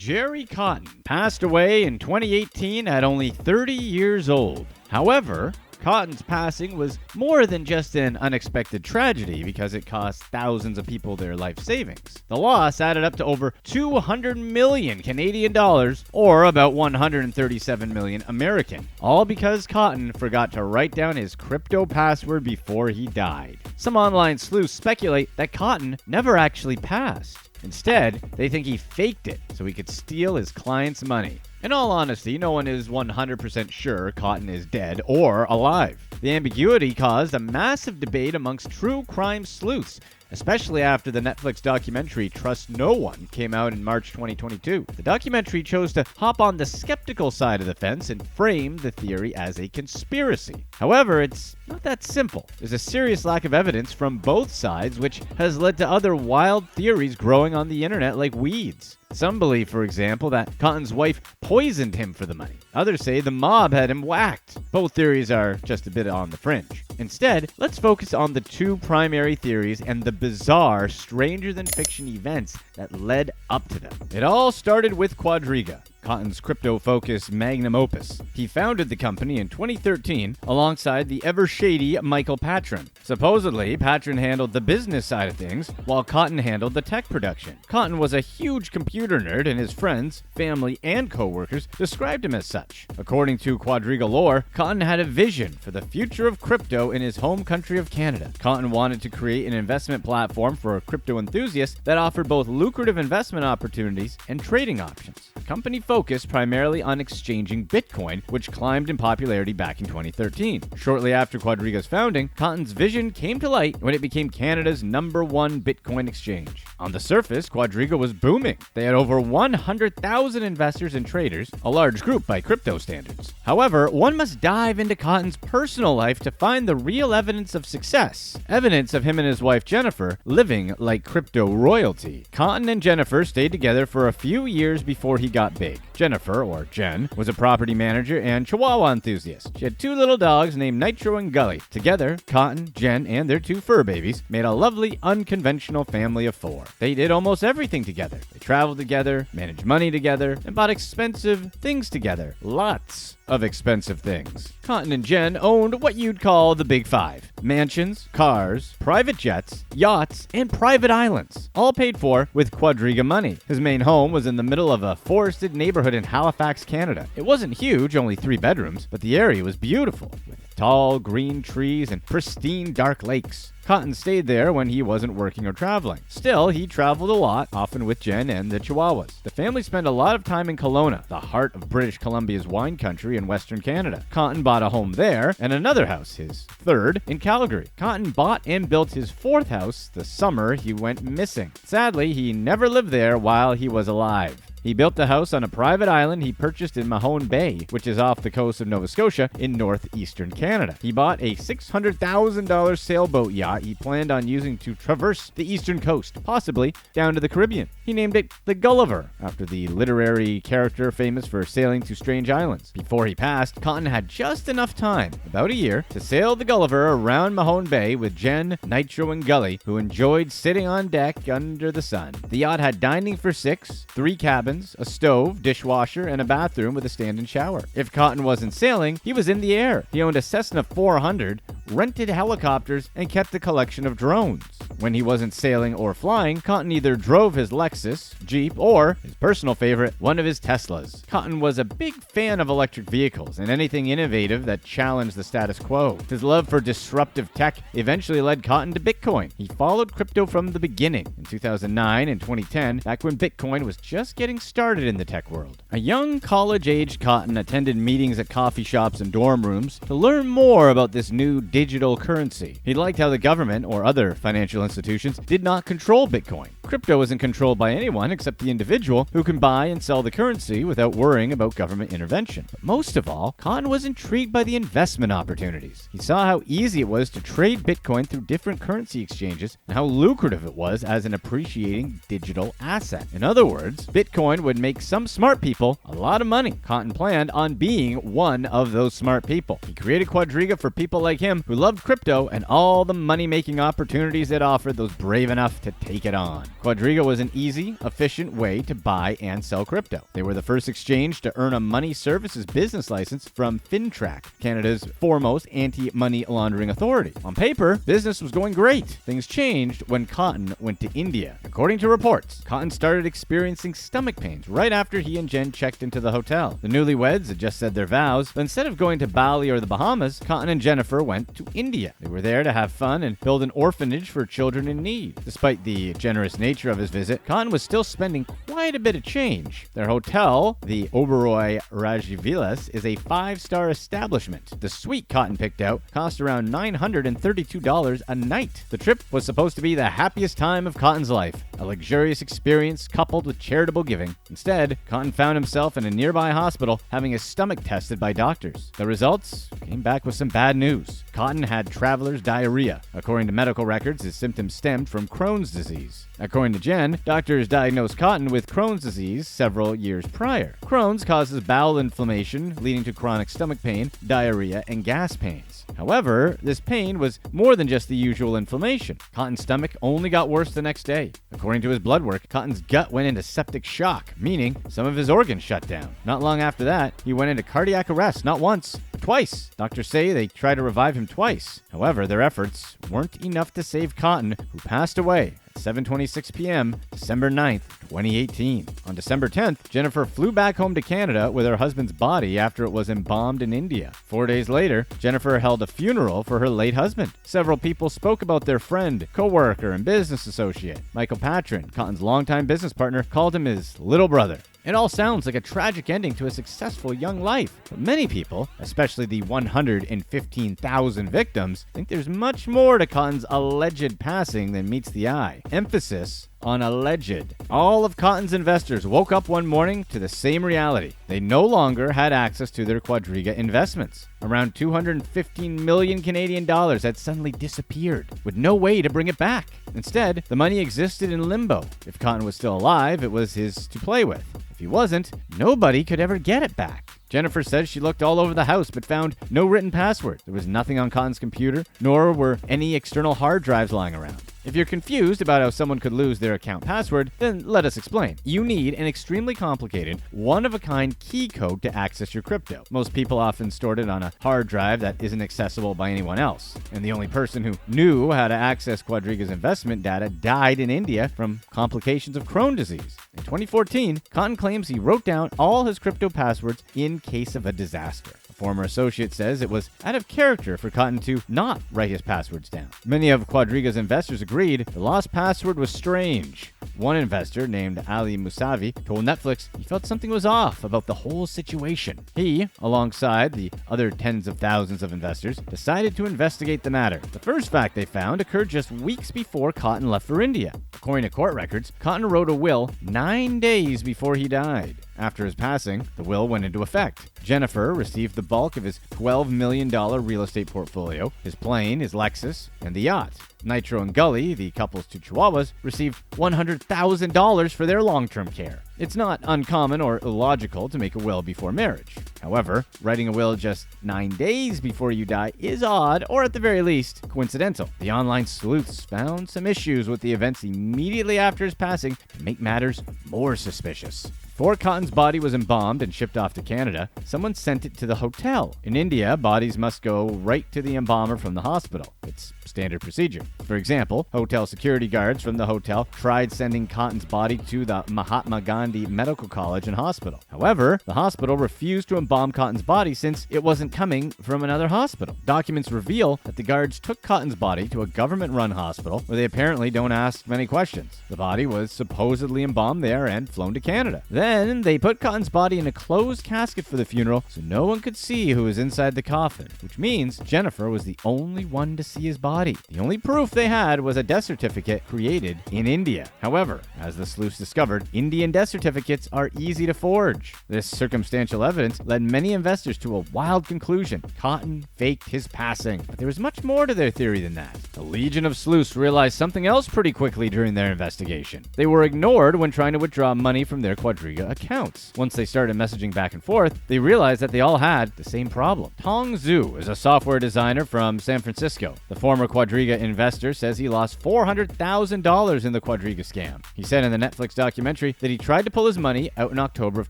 Gerry Cotten passed away in 2018 at only 30 years old. However, Cotten's passing was more than just an unexpected tragedy because it cost thousands of people their life savings. The loss added up to over 200 million Canadian dollars, or about 137 million American, all because Cotten forgot to write down his crypto password before he died. Some online sleuths speculate that Cotten never actually passed. Instead, they think he faked it so he could steal his clients' money. In all honesty, no one is 100% sure Cotten is dead or alive. The ambiguity caused a massive debate amongst true crime sleuths, especially after the Netflix documentary Trust No One came out in March 2022. The documentary chose to hop on the skeptical side of the fence and frame the theory as a conspiracy. However, it's not that simple. There's a serious lack of evidence from both sides, which has led to other wild theories growing on the internet like weeds. Some believe, for example, that Cotten's wife poisoned him for the money. Others say the mob had him whacked. Both theories are just a bit on the fringe. Instead, let's focus on the two primary theories and the bizarre, stranger-than-fiction events that led up to them. It all started with QUADRIGA, Cotten's crypto-focused magnum opus. He founded the company in 2013 alongside the ever-shady Michael Patron. Supposedly, Patron handled the business side of things, while Cotten handled the tech production. Cotten was a huge computer nerd, and his friends, family, and co-workers described him as such. According to QUADRIGA lore, Cotten had a vision for the future of crypto in his home country of Canada. Cotten wanted to create an investment platform for crypto enthusiasts that offered both lucrative investment opportunities and trading options. The company focused primarily on exchanging Bitcoin, which climbed in popularity back in 2013. Shortly after QUADRIGA's founding, Cotten's vision came to light when it became Canada's #1 Bitcoin exchange. On the surface, QUADRIGA was booming. They had over 100,000 investors and traders, a large group by crypto standards. However, one must dive into Cotten's personal life to find the real evidence of success. Evidence of him and his wife Jennifer living like crypto royalty. Cotten and Jennifer stayed together for a few years before he got big. Jennifer, or Jen, was a property manager and Chihuahua enthusiast. She had 2 little dogs named Nitro and Gully. Together, Cotten, Jen, and their 2 fur babies made a lovely, unconventional family of 4. They did almost everything together. They traveled together, managed money together, and bought expensive things together. Lots of expensive things. Cotten and Jen owned what you'd call the Big 5. Mansions, cars, private jets, yachts, and private islands. All paid for with QUADRIGA money. His main home was in the middle of a forested neighborhood in Halifax, Canada. It wasn't huge, only 3 bedrooms, but the area was beautiful, with tall green trees and pristine dark lakes. Cotten stayed there when he wasn't working or traveling. Still, he traveled a lot, often with Jen and the Chihuahuas. The family spent a lot of time in Kelowna, the heart of British Columbia's wine country in Western Canada. Cotten bought a home there and another house, his 3rd, in Calgary. Cotten bought and built his 4th house the summer he went missing. Sadly, he never lived there while he was alive. He built the house on a private island he purchased in Mahone Bay, which is off the coast of Nova Scotia in northeastern Canada. He bought a $600,000 sailboat yacht he planned on using to traverse the eastern coast, possibly down to the Caribbean. He named it the Gulliver, after the literary character famous for sailing to strange islands. Before he passed, Cotten had just enough time, about a year, to sail the Gulliver around Mahone Bay with Jen, Nitro, and Gully, who enjoyed sitting on deck under the sun. The yacht had dining for 6, 3 cabins, a stove, dishwasher, and a bathroom with a stand-in shower. If Cotten wasn't sailing, he was in the air. He owned a Cessna 400, rented helicopters, and kept a collection of drones. When he wasn't sailing or flying, Cotten either drove his Lexus, Jeep, or, his personal favorite, one of his Teslas. Cotten was a big fan of electric vehicles and anything innovative that challenged the status quo. His love for disruptive tech eventually led Cotten to Bitcoin. He followed crypto from the beginning. In 2009 and 2010, back when Bitcoin was just getting started in the tech world. A young college-aged Cotten attended meetings at coffee shops and dorm rooms to learn more about this new digital currency. He liked how the government or other financial institutions did not control Bitcoin. Crypto isn't controlled by anyone except the individual who can buy and sell the currency without worrying about government intervention. But most of all, Cotten was intrigued by the investment opportunities. He saw how easy it was to trade Bitcoin through different currency exchanges and how lucrative it was as an appreciating digital asset. In other words, Bitcoin would make some smart people a lot of money. Cotten planned on being one of those smart people. He created QUADRIGA for people like him who loved crypto and all the money-making opportunities it offered those brave enough to take it on. Quadriga was an easy, efficient way to buy and sell crypto. They were the first exchange to earn a money services business license from FINTRAC, Canada's foremost anti-money laundering authority. On paper, business was going great. Things changed when Cotten went to India. According to reports, Cotten started experiencing stomach pains right after he and Jen checked into the hotel. The newlyweds had just said their vows, but instead of going to Bali or the Bahamas, Cotten and Jennifer went to India. They were there to have fun and build an orphanage for children in need. Despite the generous nature of his visit, Cotten was still spending quite a bit of change. Their hotel, the Oberoi Rajavilas, is a 5-star establishment. The suite Cotten picked out cost around $932 a night. The trip was supposed to be the happiest time of Cotten's life, a luxurious experience coupled with charitable giving. Instead, Cotten found himself in a nearby hospital having his stomach tested by doctors. The results came back with some bad news. Cotten had traveler's diarrhea. According to medical records, his symptoms stemmed from Crohn's disease. According to Jen, doctors diagnosed Cotten with Crohn's disease several years prior. Crohn's causes bowel inflammation, leading to chronic stomach pain, diarrhea, and gas pains. However, this pain was more than just the usual inflammation. Cotten's stomach only got worse the next day. According to his blood work, Cotten's gut went into septic shock, meaning some of his organs shut down. Not long after that, he went into cardiac arrest, not once, but twice. Doctors say they tried to revive him twice. However, their efforts weren't enough to save Cotten, who passed away at 7:26 p.m., December 9th, 2018. On December 10th, Jennifer flew back home to Canada with her husband's body after it was embalmed in India. 4 days later, Jennifer held a funeral for her late husband. Several people spoke about their friend, co-worker, and business associate. Michael Patron, Cotten's longtime business partner, called him his little brother. It all sounds like a tragic ending to a successful young life, but many people, especially the 115,000 victims, think there's much more to Cotten's alleged passing than meets the eye. Emphasis on alleged. All of Cotten's investors woke up one morning to the same reality. They no longer had access to their Quadriga investments. Around 215 million Canadian dollars had suddenly disappeared, with no way to bring it back. Instead, the money existed in limbo. If Cotten was still alive, it was his to play with. If he wasn't, nobody could ever get it back. Jennifer says she looked all over the house but found no written password. There was nothing on Cotten's computer, nor were any external hard drives lying around. If you're confused about how someone could lose their account password, then let us explain. You need an extremely complicated, one-of-a-kind key code to access your crypto. Most people often stored it on a hard drive that isn't accessible by anyone else. And the only person who knew how to access Quadriga's investment data died in India from complications of Crohn's disease. In 2014, Cotten claims he wrote down all his crypto passwords in case of a disaster. A former associate says it was out of character for Cotten to not write his passwords down. Many of Quadriga's investors agreed the lost password was strange. One investor, named Ali Musavi, told Netflix he felt something was off about the whole situation. He, alongside the other tens of thousands of investors, decided to investigate the matter. The first fact they found occurred just weeks before Cotten left for India. According to court records, Cotten wrote a will 9 days before he died. After his passing, the will went into effect. Jennifer received the bulk of his $12 million real estate portfolio, his plane, his Lexus, and the yacht. Nitro and Gully, the couple's two chihuahuas, received $100,000 for their long-term care. It's not uncommon or illogical to make a will before marriage. However, writing a will just 9 days before you die is odd, or at the very least, coincidental. The online sleuths found some issues with the events immediately after his passing to make matters more suspicious. Before Cotten's body was embalmed and shipped off to Canada, someone sent it to the hotel. In India, bodies must go right to the embalmer from the hospital. It's standard procedure. For example, hotel security guards from the hotel tried sending Cotten's body to the Mahatma Gandhi Medical College and Hospital. However, the hospital refused to embalm Cotten's body since it wasn't coming from another hospital. Documents reveal that the guards took Cotten's body to a government-run hospital where they apparently don't ask many questions. The body was supposedly embalmed there and flown to Canada. Then they put Cotten's body in a closed casket for the funeral so no one could see who was inside the coffin, which means Jennifer was the only one to see his body. The only proof they had was a death certificate created in India. However, as the sleuths discovered, Indian death certificates are easy to forge. This circumstantial evidence led many investors to a wild conclusion. Cotten faked his passing. But there was much more to their theory than that. The Legion of Sleuths realized something else pretty quickly during their investigation. They were ignored when trying to withdraw money from their Quadriga accounts. Once they started messaging back and forth, they realized that they all had the same problem. TONG ZHOU is a software designer from San Francisco. The former Quadriga investor investor says he lost $400,000 in the Quadriga scam. He said in the Netflix documentary that he tried to pull his money out in October of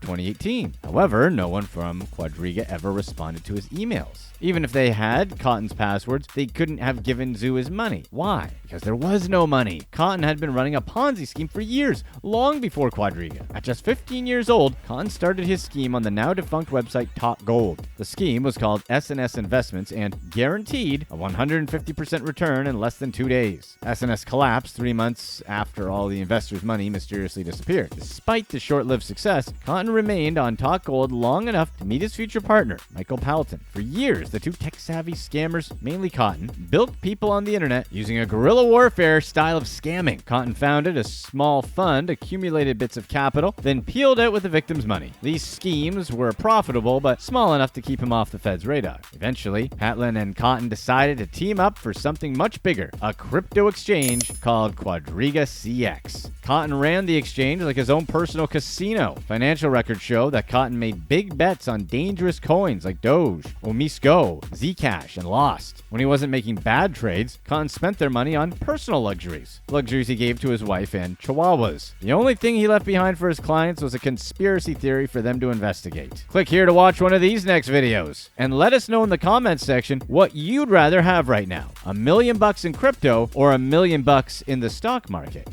2018. However, no one from Quadriga ever responded to his emails. Even if they had Cotten's passwords, they couldn't have given ZHOU his money. Why? Because there was no money. Cotten had been running a Ponzi scheme for years, long before Quadriga. At just 15 years old, Cotten started his scheme on the now-defunct website Top Gold. The scheme was called S&S Investments and guaranteed a 150% return in less than 2 days. S&S collapsed 3 months after all the investors' money mysteriously disappeared. Despite the short-lived success, Cotten remained on Top Gold long enough to meet his future partner, Michael Pablito. For years, the two tech-savvy scammers, mainly Cotten, built people on the internet using a guerrilla warfare style of scamming. Cotten founded a small fund, accumulated bits of capital, then peeled out with the victim's money. These schemes were profitable, but small enough to keep him off the Fed's radar. Eventually, Pablito and Cotten decided to team up for something much bigger, a crypto exchange called QUADRIGACX. Cotten ran the exchange like his own personal casino. Financial records show that Cotten made big bets on dangerous coins like Doge, Omisco, Zcash, and lost. When he wasn't making bad trades, Cotten spent their money on personal luxuries he gave to his wife and chihuahuas. The only thing he left behind for his clients was a conspiracy theory for them to investigate. Click here to watch one of these next videos, and let us know in the comments section what you'd rather have right now, $1 million in crypto or $1 million in the stock market.